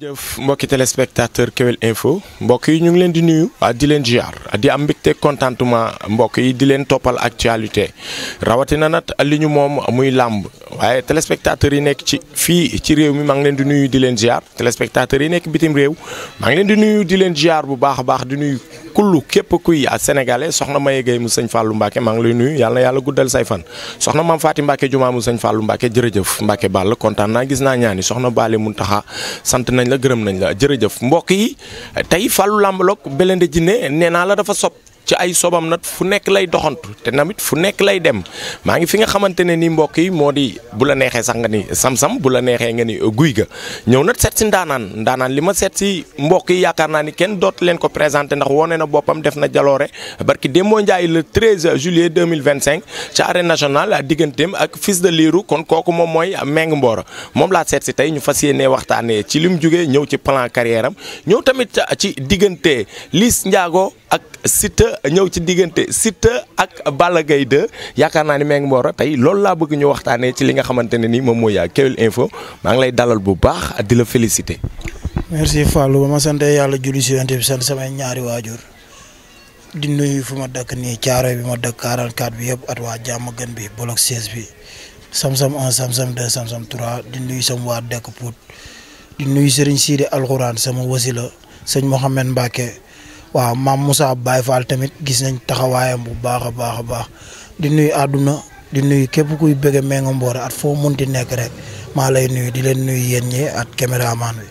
jëf mbokki téléspectateur Kewel Info mbokk yi ñu ngi leen di nuyu di leen ziar di am mbégte contentement mbokk yi di leen toppal actualité rawatina nag li ñu moom muy làmb waaye téléspectateurs yi nekk ci fii ci réew mi maa ngi leen di nuyu di leen ziar téléspectateurs yi nekk bitim réew maa ngi leen di nuyu di leen ziar bu baax a baax di nuyu kullu képp kuy sénégalais soxna Maye Gueye mu sëñ Fallou Mbacke maa ngi lay nuyu yàlla na yàlla guddal say fan soxna Mame Faty Mbacke Juma mu sëñ Fallou Mbacke jërëjëf Mbacke Ball kontaan naa gis naa ñaani soxna Bale Muntaxa sant nañ la gërëm nañ la jërëjëf mbokk yi tey Fallou Lambalog Blindé Djiné nee naa la dafa sob ci ay sobam nag fu nekk lay doxantu te tamit fu nekk lay dem maa ngi fi nga xamante ne ni mbokk yi moo di bu la neexee sax nga ni sam-sam bu la neexee nga ni guy ga ñëw nag seet si ndaanaan li ma seet si mbokk yi yaakaar naa ni kenn dootu leen ko présenté ndax wone na boppam def na jaloore barki Demba Ndiaye le 13 juillet 2025 ci arène nationale digganteem ak Fils de Lirou kon kooku moom mooy Meng Mboro moom laa seet si tey ñu fas yéenee waxtaanee ci li mu jugee ñëw ci plan carrière am ñëw tamit ci diggante Liss Ndiago ak Siteu ñëw ci diggante Siteu ak Balla Gaye 2 yaakaar naa ni Meng Mboro tey loolu laa bëgg ñu waxtaanee ci li nga xamante ne ni moom mooy Kewel Info maa ngi lay dalal bu baax di la féliciter. merci Fallou ba ma sant yàlla julli si yonent bi sant samay ñaari waajur di nuyu fu ma dëkk nii Caaroy bi ma dëkk 44 bi yëpp at waa jàmm gën bi bloc 16 bi Samsam 1 Samsam 2 Samsam 3 di nuyu sama waa dëkk Pout di nuyu Serigne Sidi Alxuraan sama wasila sëñ Mouhamed Mbacke. waaw maam Moussa Baye Fall tamit gis nañ taxawaayam bu baax a baax di nuyu àdduna di nuyu képp kuy bëgg Meng Mboro at foo munti nekk rek maa lay nuyu di leen nuyu yéen ñi at caméraman bi.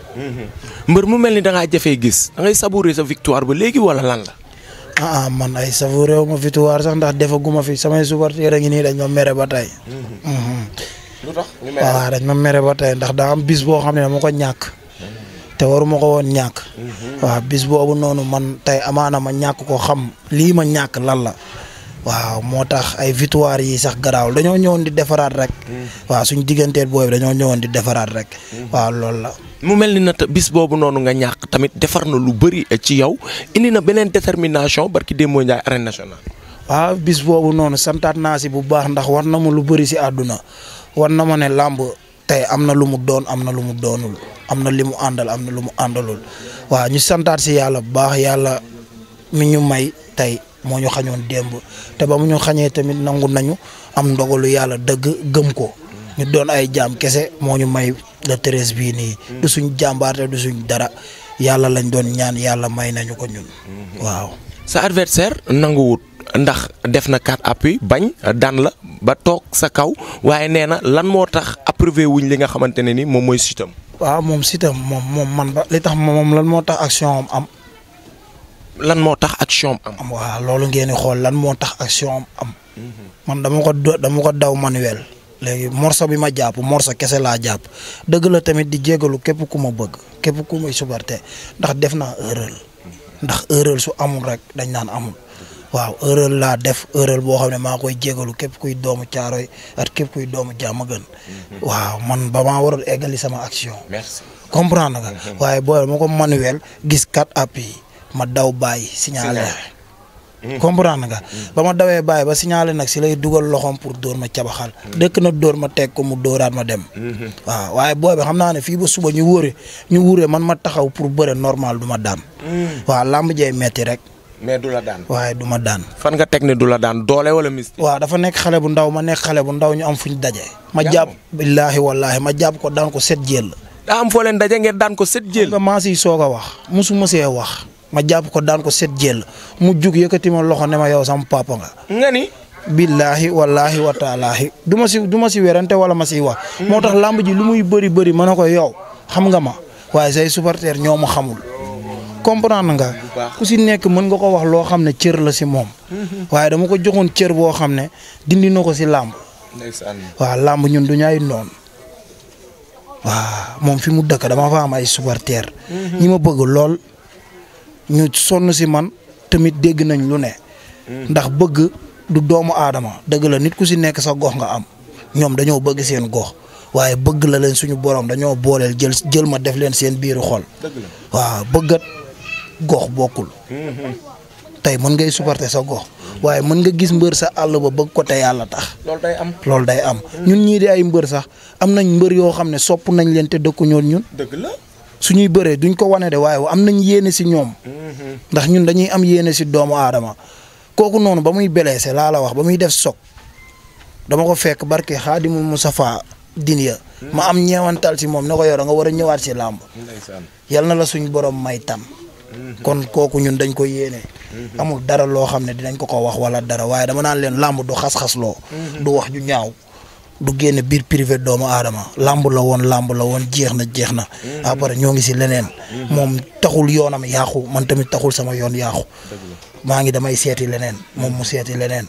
mbër mu mel ni da ngaa jafee gis da ngay savourer sa victoire ba léegi wala lan la. man ay savourer wu ma victoire sax ndax defaguma fi samay supporter a ngi nii dañ ma mere ba tey. lu tax ñu mere waaw dañ ma mere ba tey ndax daa am bis boo xam ne dama ko ñàkk. te waruma ko woon ñàkk. waaw bis boobu noonu man tey amaana ma ñàkk ko xam lii ma ñàkk lan la. waaw moo tax ay victoire yi sax garaawul dañoo ñëwoon di defaraat rek. waaw suñ digganteel boobu dañoo ñëwoon di defaraat rek. waaw loolu la. mu mel ni nag bis boobu noonu nga ñàkk tamit defar na lu bëri ci yow indi na beneen détermination barki Demba Ndiaye arène nationale. waaw bis boobu noonu santaat naa si bu baax ndax war na ma lu bëri si àdduna war na ma ne làmb tey am na lu mu doon am na lu mu doonul. am na li mu àndal am na lu mu àndalul waaw ñu santaat si yàlla bu baax yàlla mi ñu may tey moo ñu xañoon démb te ba mu ñu xañee tamit nangu nañu am ndogalu yàlla dëgg gëm ko ñu doon ay jaam kese moo ñu may le 13 bii nii. du suñ jàmbaarte du suñ dara yàlla lañ doon ñaan yàlla may nañu ko ñun waaw. sa adversaire nanguwut ndax def na 4 appui bañ daan la ba toog sa kaw waaye nee na lan moo tax approuvé wuñ li nga xamante ne ni moom mooy Siteu. waaw moom Siteu moom man ba li tax moom lan moo tax action am. lan moo tax action am. waaw loolu ngeen di xool lan moo tax action am. man dama ko daw manuel. léegi morso bi ma jàpp morso kese laa jàpp dëgg la tamit di jégalu képp ku ma bëgg képp ku may supporter ndax def naa erreur ndax erreur su amul rek dañ naan amul. waaw erreur laa def erreur boo xam ne maa koy jégalu képp kuy doomu Caaroy ak képp kuy doomu Diamaguène. waaw man ba maa waroon eggali sama action. merci comprendre nga. waaye booy ma ko manuel gis 4 appui ma daw bàyyi signalé. comprendre nga. ba ma dawee bàyyi ba signalé nag si lay dugal loxoom pour dóor ma cabaxal. dëkk na dóor ma teg ko mu dóoraat ma dem. waaw waaye booy bi xam naa ne fii ba suba ñu wóore man ma taxaw pour bëre normal du ma daan. waaw làmb jee metti rek. mais du la daan. waaye du ma daan. fan nga teg ne du la daan doole wala mystique. waaw dafa nekk xale bu ndaw ma nekk xale bu ndaw ñu am fuñ daje. ma jàpp billaahi wallaahi ma jàpp ko daan ko 7 jël. daa am foo leen daje ngeen daan ko 7 jël. nga maa siy soog a wax musuma see wax ma jàpp ko daan ko 7 jël mu jug yëkkati ma loxo ne ma yow sama papa nga. nga ni. billaahi wallaahi wa taalaahi du ma si werante wala ma siy wax. moo tax làmb ji lu muy bëri ma ne ko yow xam nga ma waaye say supporter ñoo ma xamul. comprendre nga ku si nekk mën nga ko wax loo xam ne cër la si moom. waaye dama ko joxoon cër boo xam ne dindi na ko si làmb. waaw làmb ñun du ñu ay noon. waaw moom fi mu dëkk dama fa am ay supporter ñi ma bëgg lool ñu sonn si man tamit dégg nañ lu ne. ndax bëgg du doomu aadama dëgg la nit ku si nekk sa gox nga am ñoom dañoo bëgg seen gox waaye bëgg la leen suñu borom dañoo booleel jël ma def leen seen biiru xol. waaw bëggat gox bokkul. tey mën ngay supporter sa gox waaye mën nga gis mbër sa àll ba bëgg ko te yàlla tax. loolu day am ñun ñii di ay mbër sax am nañ mbër yoo xam ne sopp nañ leen te dëkkuñoon ñun. dëgg la. suñuy bëree duñ ko wane de waaye am nañ yéene si ñoom ndax ñun dañuy am yéene si doomu aadama kooku noonu ba muy blessé laa la wax ba muy def soog dama ko fekk barke Xaadimul Mustafa Dinya ma am ñeewantal si moom ne ko yor nga war a ñëwaat si làmb yal na la suñ borom may tam kon kooku ñun dañ ko yéene amul dara loo xam ne dinañ ko wax wala dara waaye dama naan leen làmb du xas-xasloo du wax ju ñaaw du génne biir privé doomu aadama làmb la woon jeex na après ñoo ngi si leneen moom taxul yoonam yaaxu man tamit taxul sama yoon yaaxu maa ngi damay seeti leneen moom mu seeti leneen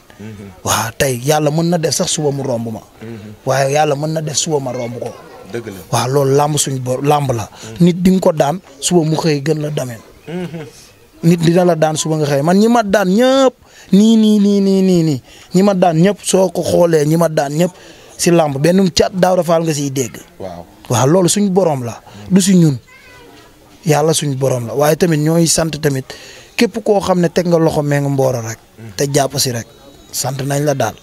waaw tey yàlla mën na def sax suba mu romb ma waaye yàlla mën na def suba ma romb ko dëgg la waaw loolu làmb suñ làmb la nit di nga ko daan suba mu xëy gën la dameen nit dina la daan suba nga xëy man ñi ma daan ñëpp nii ñi ma daan ñëpp soo ko xoolee ñi ma daan ñëpp si làmb benn cat daaw dafaal nga siy dégg. waaw loolu suñ borom la du si ñun yàlla suñ borom la waaye tamit ñooy sant tamit képp koo xam ne teg nga loxo Mengu Mboro rek. te jàpp si rek sant nañ la daal.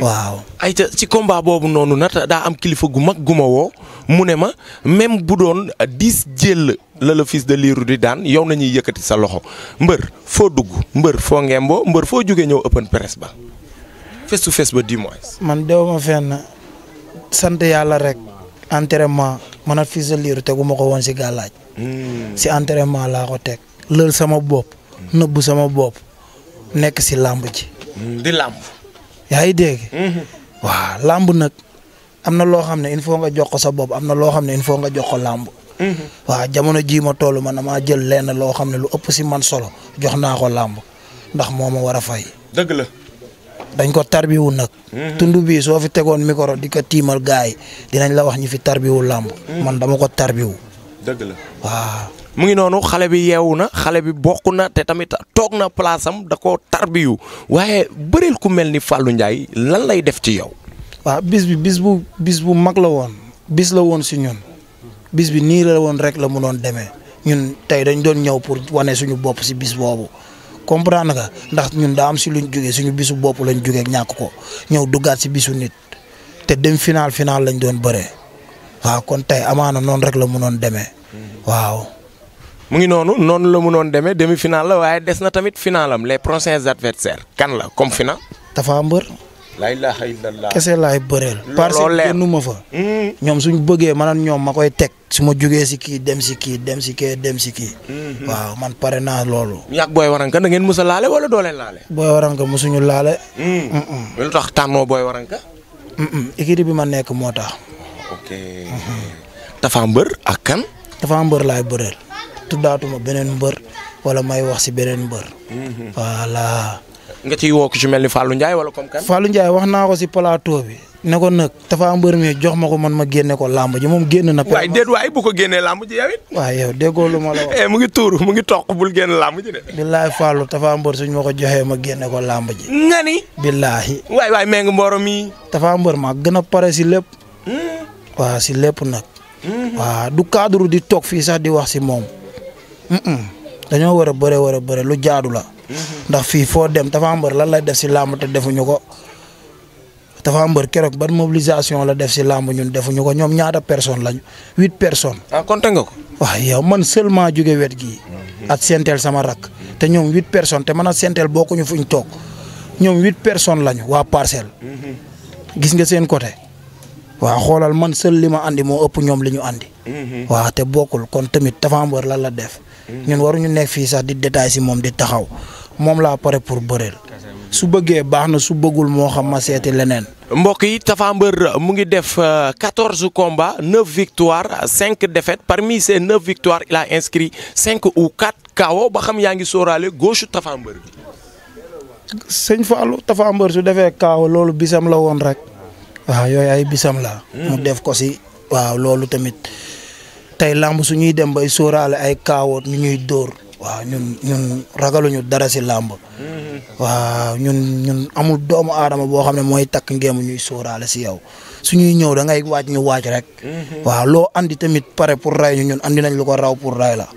waaw. ayca ci combat boobu noonu nag daa am kilifa gu mag gu ma woo mu ne ma même bu doon 10 jël la Fils de Lirou di daan yow nañuy yëkkati sa loxo mbër foo dugg mbër foo ngemboo mbër foo jógee ñëw open press ba face to face ba 10 mois. man dew ma fenn sant yàlla rek entraînement man ak Fils de Lirou teguma ko woon si gàllaaj si entraînement laa ko teg lël sama bopp nëbbu sama bopp nekk si làmb ji. di làmb. yaa ngi dégg. waaw làmb nag am na loo xam ne il faut nga jox ko sa bopp am na loo xam ne il faut nga jox ko làmb. waaw jamono jii ma toll man damaa jël lenn loo xam ne lu ëpp si man solo jox naa ko làmb ndax moo ma war a fay. dëgg la. dañ ko tarbiwu nag. tund bii soo fi tegoon micro di ko tiimal gars yi dinañ la wax ñi fi tarbiwu làmb. man dama ko tarbiwu. dëgg la waaw. mu ngi noonu xale bi yeewu na xale bi bokk na te tamit toog na place am da ko tarbiyu waaye bëreel ku mel ni Fallou Ndiaye lan lay def ci yow. waaw bis bu mag la woon bis la woon si ñun bis bi nii la woon rek la mu doon demee ñun tey dañ doon ñëw pour wane suñu bopp si bis boobu comprendre nga ndax ñun daa am si luñ jógee suñu bisu bopp lañ jógee ñàkk ko ñëw duggaat si bisu nit te dem final lañ doon bëree waaw kon tey amaana noonu rek la mu doon demee waaw. mu ngi noonu la mënoon demee demi final la waaye des na tamit finalam les prochains adversaires kan la comme final. Tapha Mbeur. la ilaha illallah. kese laay bëreel. parce que génnu ma fa. ñoom suñ bëggee man ñoom ma koy teg su ma jógee si kii dem si kii dem si kii dem si kii. waaw man pare naa loolu. yàgg Boy Waranka da ngeen mës a laale wala doo leen laale. Boy Waranka mosuñu laale. lu tax tànnoo Boy Waranka. équipe bi ma nekk moo tax. ok. Tapha Mbeur ak kan. Tapha Mbeur laay bëreel. tuddaatuma beneen mbër wala may wax si beneen mbër. voilà. nga ciy woo ci mel ni Fallou Ndiaye wala comme kan. Fallou Ndiaye wax naa ko si plateau bi. ne ko nag Tapha Mbeur mi jox ma ko man ma génne ko làmb ji moom génn na. waaye déet waaye bu ko génnee làmb ji yow it. waaye yow déggoo lu ma la wax. mu ngi tuuru mu ngi toq bul génn làmb ji de. billahi Fallou Tapha Mbeur suñ ma ko joxee ma génne ko làmb ji. nga ni. billahi. waay Mengu Mboro mii. Tapha Mbeur maa gën a pare si lépp. waaw si lépp nag. waaw du cadre di toog fii sax di wax si moom. dañoo war a bëre lu jaadu la. ndax fii foo dem Tapha Mbeur lan lay def si làmb te defuñu ko. Tapha Mbeur keroog ban mobilisation la def si làmb ñun defuñu ko ñoom ñaata personnes lañu 8 personnes. compté nga ko. waaw yow man seulement jóge wet gii. ak senteel sama rakk. te ñoom 8 personnes te man ak senteel bokkuñu fuñ toog ñoom 8 personnes lañu waa parcelle. gis nga seen côté. waaw xoolal man seul li ma andi moo ëpp ñoom li ñu andi. waaw te bokkul kon tamit Tapha Mbeur lan la def. ñun waruñu nekk fii sax di détail si moom di taxaw moom laa pare pour bëreel. su bëggee baax na su bëggul moo xam ma seeti leneen. mbokk yi Tapha Mbeur mu ngi def 14 combats 9 victoires 5 défaites parmi ces 9 victoires il a inscrit 5 ou 4 KO ba xam yaa ngi sóoraale gauche Tapha Mbeur bi. sëñ Fallou Tapha Mbeur su defee KO loolu bisam la woon rek. waaw yooyu ay bisam la. mu def ko si waaw loolu tamit tey làmb su ñuy dem bay sóoraale ay KO ñu ñuy dóor. waaw ñun ragaluñu dara si làmb. waaw ñun amul doomu aadama boo xam ne mooy takk ngeemu ñuy sóoraale si yow suñuy ñëw da ngay waaj ñu waaj rek. waaw loo andi tamit pare pour ray ñun andi nañ lu ko raw pour ray la.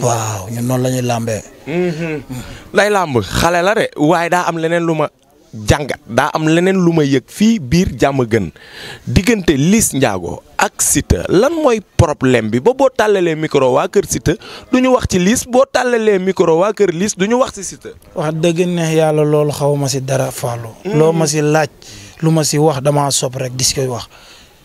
waaw ñun noonu la ñuy làmbee. lay làmb xale la de waaye daa am leneen lu ma jàngat daa am leneen lu ma yëg fii biir Diamaguène diggante Liss Ndiago ak Siteu lan mooy problème bi ba boo tàllalee micro waa kër Siteu du ñu wax ci Liss boo tàllalee micro waa kër Liss du ñu wax ci Siteu. wax dëgg neex yàlla loolu xaw ma si dara Fallou. loo ma si laaj lu ma si wax damaa sopp rek di si koy wax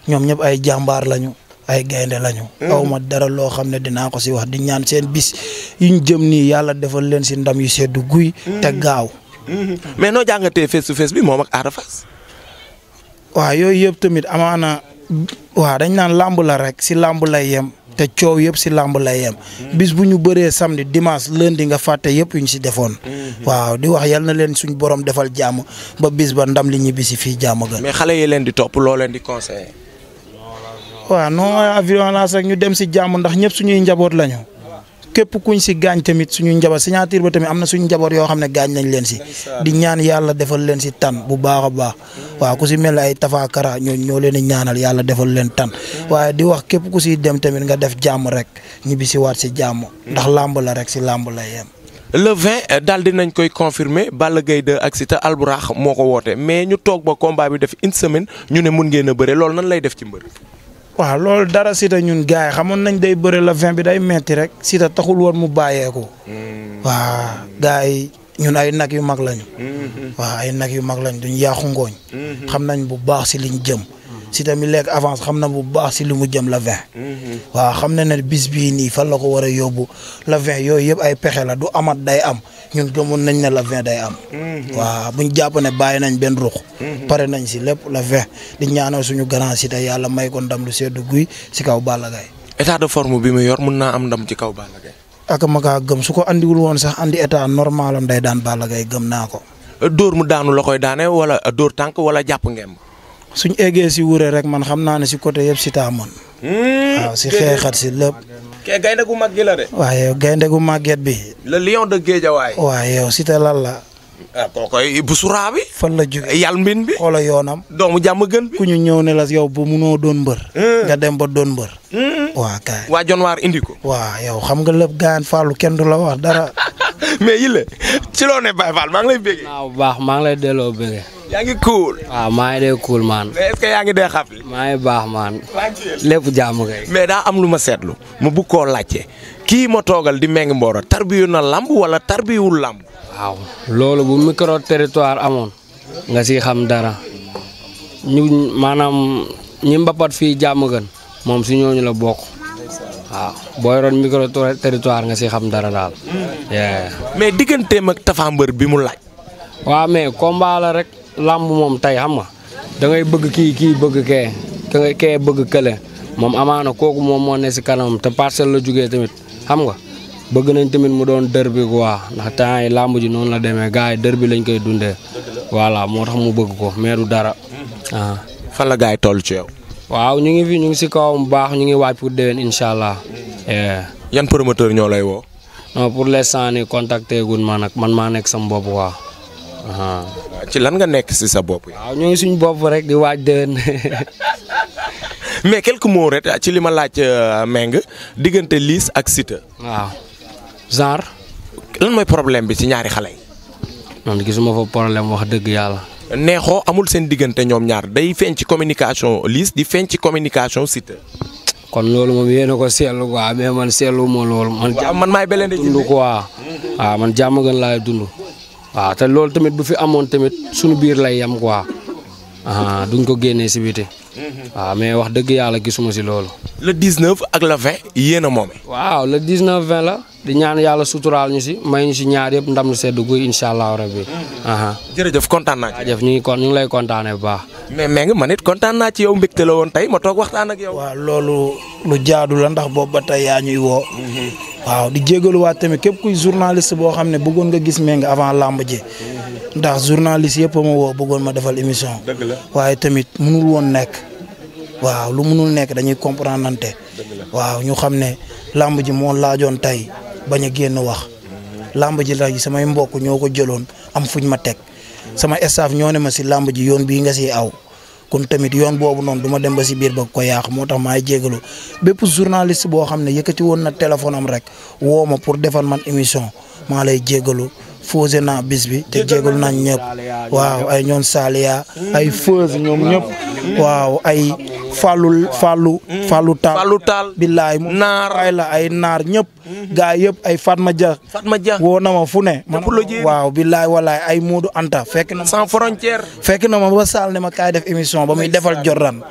ñoom ñëpp ay jàmbaar lañu. ay gaynde lañu. aw ma dara loo xam ne dinaa ko si wax di ñaan seen bis yuñ jëm nii yàlla defal leen si ndam yu seddu guy. te gaaw. mais noo jàngatee face to face bi moom ak Ada Fass. waaw yooyu yëpp tamit amaana waaw dañ naan làmb la rek si làmb lay yem te coow yëpp si làmb lay yem. bis bu ñu bëree samedi dimanche lundi nga fàtte yëpp yu ñu si defoon. waaw di wax yal na leen suñ borom defal jàmm ba bis ba ndam li ñibbi si fii Diamaguène. mais xale yi leen di topp loo leen di conseiller. waaw non violence rek ñu dem si jàmm ndax ñëpp suñuy njaboot lañu képp kuñ si gaañ tamit suñuy njaboot signature ba tamit am na suñu njaboot yoo xam ne gaañ nañ leen si di ñaan yàlla defal leen si tan bu baax a baax waaw ku si mel ne ay tafakara ñoo leen di ñaanal yàlla defal leen tan waaye di wax képp ku si dem tamit nga def jàmm rek ñibbi si waat si jàmm ndax làmb la rek si làmb la yem. le 20 daal dinañ koy confirmer Balla Gaye 2 ak Siteu Albourakh moo ko woote mais ñu toog ba combat bi def une semaine ñu ne mun ngeen a bëre loolu nan lay def ci mbër. waaw loolu dara Siteu ñun gars yi xamoon nañ day bëre la 20 bi day metti rek Siteu taxul woon mu bàyyeeku. waaw gars yi ñun ay nag yu mag lañu. waaw ay nag yu mag lañ duñ yàqu ngooñ. xam nañ bu baax si liñ jëm. Siteu mi lekk avance xam na bu baax si li mu jëm la 20. waaw xam na ne bis bii nii fan la ko war a yóbbu la 20 yooyu yëpp ay pexe la du amat day am ñun gëmoon nañ ne la 20 day am. waaw buñ jàpp ne bàyyi nañ benn ruux. pare nañ si lépp la 20 di ñaanal suñu grand Siteu yàlla may ko ndam lu seddu guy si kaw Balla Gaye. état de forme bi mu yor mun naa am ndam ci kaw Balla Gaye. ak ma kaa gëm su ko andiwul woon sax andi état normal am day daan Balla Gaye gëm naa ko. dóor mu daanu la koy daane wala dóor tànk wala jàpp ngemb. suñ eggee si wure rek man xam naa ne si côté yëpp Siteu mën. waaw si xeexat si lépp. kee gaynde gu mag gi la de. waaye yow gaynde gu màgget bi. le lion de Guédiawaye. waaye yow Siteu lan la. kookoy bu suraa bi. fan la jóge yàlla mbin bi. xoola yoonam. doomu Diamaguène bi. ku ñu ñëw ne la yow bu munoo doon mbër. nga dem ba doon mbër. waa kaay. waa Jonwaar indi ko. waa yow xam nga lépp gaan Fallou kenn du la wax dara. mais yile ci loo ne Baye Fall maa ngi lay bëggee. waaw bu baax maa ngi lay delloo bëggee. yaa ngi cool. waaw maa ngi dee cool man. mais est-ce que yaa ngi dee xafli. maa ngi baax man. lépp jàmm kay. mais daa am lu ma seetlu mu bëgg koo laajte kii ma toogal di Meng Mboro tarbiyu na lamb wala tarbiyuwul lamb. waaw loolu bu micro territoire amoon nga si xam dara ñu maanaam ñi mbapat fii Diamaguène moom si ñooñu la bokk waaw boo yoroon micro territoire nga si xam dara daal. mais digganteem ak Tapha Mbeur bi mu laaj. waaw mais combat la rek lamb moom tey xam nga da ngay bëgg kii bëgg kee bëgg kële moom amaana kooku moom moo ne si kanam te parcelle la jugee tamit xam nga. bëgg nañ tamit mu doon dër bi quoi ndax temps yi làmb ji noonu la demee gars yi dër bi lañ koy dundee voilà moo tax mu bëgg ko mais du dara. fan la gars yi toll ci yow. waaw ñu ngi fi ñu ngi si kawam bu baax ñu ngi waaj pour déwén incha allah. yan promoteur ñoo lay woo. non pour l'instant nii contacté gun ma nag man maa nekk sama bopp quoi. ci lan nga nekk si sa bopp. waaw ñu ngi suñ bopp rek di waaj déwén. mais quelques mots rek ci li ma laaj Meng diggante Liss ak Siteu. waaw genre. lan mooy problème bi ci ñaari xale yi. man gisuma fa problème wax dëgg yàlla. neexoo amul seen diggante ñoom ñaar day feeñ ci communication Liss di feeñ ci communication Siteu. kon loolu moom yéen a ko seetlu quoi mais man seetlu ma loolu. man maay beleen dund quoi. waaw man Diamaguène laay dund. waaw te loolu tamit bu fi amoon tamit suñu biir lay yem quoi. duñ ko génnee si biti. waaw mais wax dëgg yàlla gisuma si loolu. le 19 ak le 20 yéen a moome. waaw le 19 20 la di ñaan yàlla suturaal ñu si may ñu si ñaar yëpp ndam lu sedd guy incha allah rabbi. jërëjëf kontaan naa ci. jërëjëf ñu ngi lay kontaanee bu baax. mais Meng man it kontaan naa ci yow mbégte la woon tey ma toog waxtaan ak yow. waaw loolu lu jaadu la ndax boobu ba tey yaa ñuy woo. waaw di jégaluwaat tamit képp kuy journaliste boo xam ne bëggoon nga gis Meng avant lamb ji. ndax journaliste yëpp ma woo bëggoon ma defal émission. dëgg la waaye tamit mënul woon nekk. waaw lu mënul nekk dañuy comprendre nante waaw ñu xam ne lamb ji moo laajoon tey bañ a génn wax. lamb ji la samay mbokk ñoo ko jëloon am fuñ ma teg. sama staff ñoo ne ma si lamb ji yoon bii nga siy aw. kon tamit yoon boobu noonu du ma dem ba si biir ba ko yàq moo tax maay jégalu bépp journaliste boo xam ne yëkkati woon na téléphone am rek woo ma pour defal man émission maa lay jégalu fausé naa bis bi te jégalu nañ ñëpp waaw ay ñoon Saliya ay Feuz ñoom ñëpp waaw ay Fallou Taal billaay naar ay la ay naar ñëpp gaa yëpp ay Fatma Dia woo na ma fu ne waaw billaay walaay ay Modou Anta fekk na sans frontière fekk na ma ba saal ne ma kaay def émission ba muy defal Jordan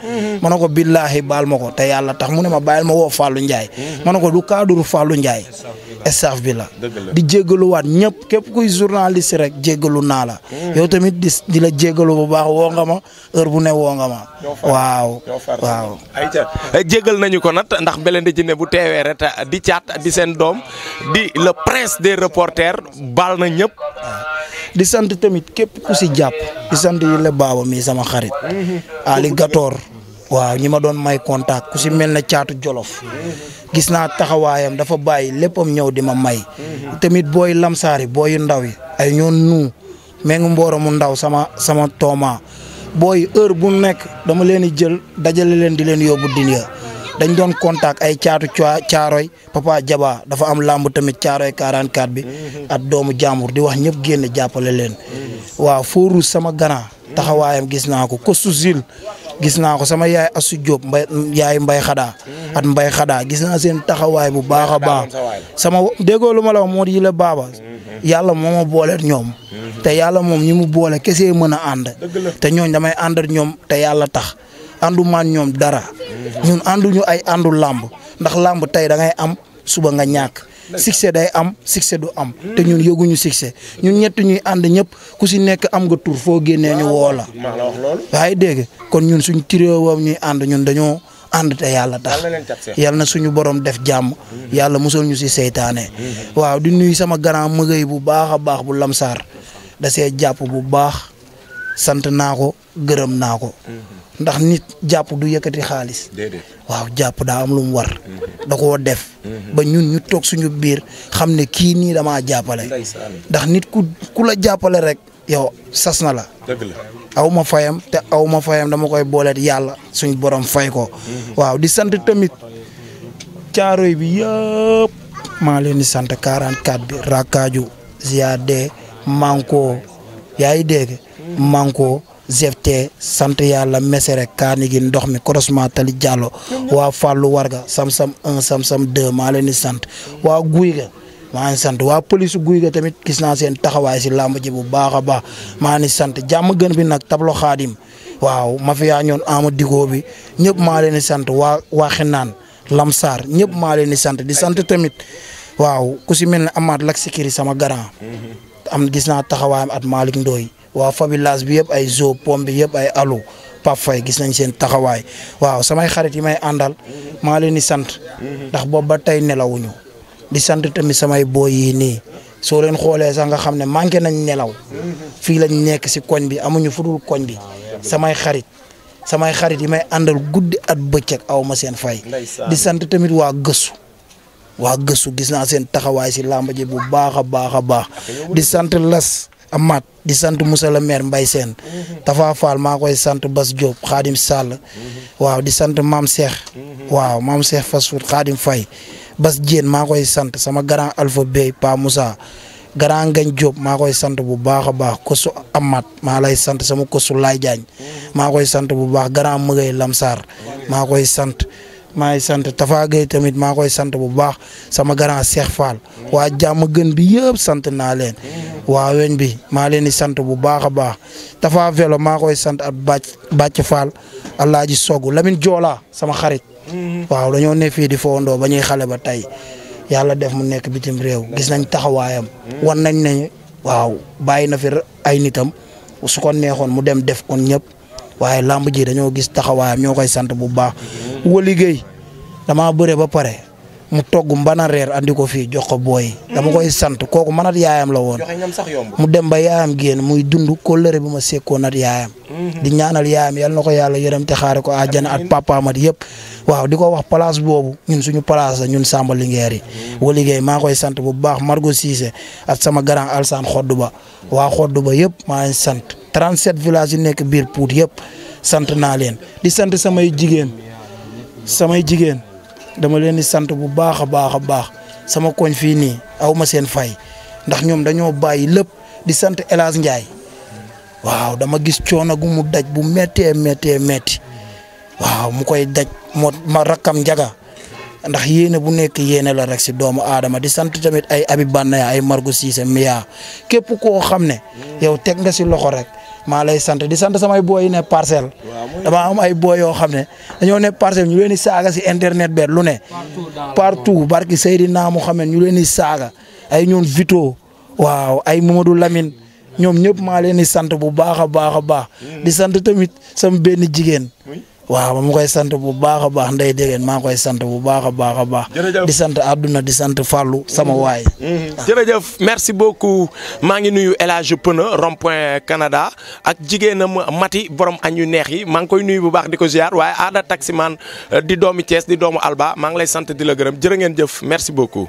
ma ne ko billaahi baal ma ko te yàlla tax mu ne ma bàyyil ma woo Fallou Ndiaye ma ne ko du cadre Fallou Ndiaye staff bi la di jéggaluwaat ñëpp képp kuy journaliste rek jéggalu naa la yow tamit di la jéggalu bu baax woo nga ma heure bu ne woo nga ma waaw ayca jéggal nañu ko nag ndax Blindé Djiné bu teewee rek di caat di seen doom di le prince des reporters baal na ñëpp di sant tamit képp ku si jàpp di sant yi la baaba mi sama xarit Ali Gator waaw ñi ma doon may contact ku si mel ne caatu Jolof gis naa taxawaayam dafa bàyyi léppam ñëw di ma may tamit booy lamsaari booy ndaw yi ay ñoon nu mengu mbooro mu ndaw sama tooma booy heure bu nekk dama leen di jël dajale leen di leen yóbbu Dinya dañ doon contact ay caatu caaroy papa Jaba dafa am lamb tamit caaroy 44 bi ak doomu jàmbur di wax ñëpp génn jàppale leen waaw fooru sama gana taxawaayam gis naa ko kostu zil gis naa ko sama yaay Asu Diop yaay Mbay Xadaa at Mbay Xadaa gis naa seen taxawaay bu baax a baax sama déggoo lu ma la wax moo di la baaba yàlla moo ma booleet ñoom te yàlla moom ñi mu boole kese mën a ànd te ñooñ damay ànd ak ñoom te yàlla tax àndu maan ñoom dara ñun ànduñu ay àndu làmb ndax làmb tey da ngay am suba nga ñàkk succès day am succès du am te ñun yëguñu succès ñun ñett ñuy ànd ñëpp ku si nekk am nga tur foo génnee ñu woo la waaye dégg kon ñun suñ tiréewam ñuy ànd ñun dañoo ànd te yàlla tax yàlla na suñu borom def jàmm yàlla musal ñu si seytaane waaw di nuyu sama grand mëgëy bu baax a baax bu lamsaar da see jàpp bu baax sant naa ko gërëm naa ko ndax nit jàpp du yëkkati xaalis waaw jàpp daa am lu mu war da koo def ba ñun ñu toog suñu biir xam ne kii nii damaa jàppale ndax nit ku la jàppale rek yow sas na la aw ma fayam te aw ma fayam dama koy booleet yàlla suñ borom fay ko waaw di sant tamit caaroy bi yëpp maa leen di sant 44 bi Rakaju Ziade Manko yaa ngi dégg Manko Zefte sant yàlla mesere kaani gi ndox mi croisement Tali Diallo waa Fallou Warga Samsam 1 Samsam 2 maa leen di sant waa Guy ga maa ngi sant waa police Guy ga tamit gis naa seen taxawaay si làmb ji bu baax a baax maa ngi sant jàmm gën bi nag tablo xaadim waaw mafia ñoon ama digoo bi ñëpp maa leen di sant waa Xinaan Lamsar ñëpp maa leen di sant tamit waaw ku si mel ne Amath Lak Sikiri sama grand am gis naa taxawaayam at Malick Ndoye waaw Fabilas bi yëpp ay zo pom bi yëpp ay alu Pape Faye gis nañ seen taxawaay waaw samay xarit yi may àndal maa leen di sant ndax boobu ba tey nelawuñu di sant tamit samay booy yi nii soo leen xoolee sax nga xam ne manqué nañ nelaw fii lañ nekk si koñ bi amuñu fudul koñ bi samay xarit yi may àndal guddi at bëccëg aw ma seen fay di sant tamit waa gëstu gis naa seen taxawaay si làmb ji bu baax a baax a baax di sant Las Amat di sant Moussa le maire Mbaye Sène Tafa Fall maa koy sant Bas Diop Khadim Sall waaw di sant Maam Cheikh waaw Maam Cheikh Fasour Khadim Faye Bas Diène maa koy sant sama grand Alpha Bey Pa Moussa grand Ngagne Diop maa koy sant bu baax a baax kosu Amat maa lay sant sama kosu Laay Jaañ maa koy sant bu baax grand Mëgay Lamsar maa koy sant maa ngi sant Tafa Gueye tamit maa koy sant bu baax sama grand Cheikh Fall waa jàmm gën bi yëpp sant naa leen waa weñ bi maa leen di sant bu baax a baax Tafa Velo maa koy sant ak Bàcc Fall Alaaji Sogu Lamine Joola sama xarit waaw dañoo ne fii di fowandoo ba ñuy xale ba tey yàlla def mu nekk bitim réew gis nañ taxawaayam wan nañ ne waaw bàyyi na fi ay nitam su ko neexoon mu dem def kon ñëpp waaye lamb ji dañoo gis taxawaayam ñoo koy sant bu baax Wali Gueye damaa bëre ba pare mu togg mbana reer andi ko fii jox ko booy dama koy sant kooku man at yaayam la woon mu dem ba yaayam génn muy dund kóllëre bi ma sekkoon at yaayam di ñaanal yaayam yal na ko yàlla yërëm te xaare ko àjjana ak papaam at yëpp waaw di ko wax place boobu ñun suñu place la ñun Samba Linguère yi Wali Gueye maa koy sant bu baax Margot Cissé ak sama grand Alsane Xoddu Ba waa Xoddu Ba yëpp maa ngi sant 37 villages yi nekk biir Pout yëpp sant naa leen di sant samay jigéen dama leen di sant bu baax a baax a baax sama koñ fii nii aw ma seen fay ndax ñoom dañoo bàyyi lépp di sant El Hadj Ndiaye waaw dama gis coono gu mu daj bu méttee métti waaw mu koy daj ma rakkam njaga ndax yéene bu nekk yéene la rek si doomu aadama di sant tamit ay Habib Banaya ay Margo Cissé Mia képp koo xam ne yow teg nga si loxo rek maa lay sant di sant samay booy yi ne parcelle dama am ay booy yoo xam ne dañoo ne parcelle ñu leen di saaga si internet be lu ne partout barki Seydina Muhammad ñu leen di saaga ay ñoon Vito waaw ay Mamadou Lamine ñoom ñëpp maa leen di sant bu baax a baax di sant tamit sama benn jigéen waaw ma koy sant bu baax a baax Ndeye Degene maa koy sant bu baax a baax di sant àdduna di sant Fallou sama waay. jërëjëf merci beaucoup maa ngi nuyu El Hadj Pneu rond-point Canada ak jigéenam Mati borom añ yu neex yi maa ngi koy nuyu bu baax di ko ziar waaye Aada taximan di doomu Thiès di doomu Alba maa ngi lay sant di la gërëm jërë ngeen jëf merci beaucoup.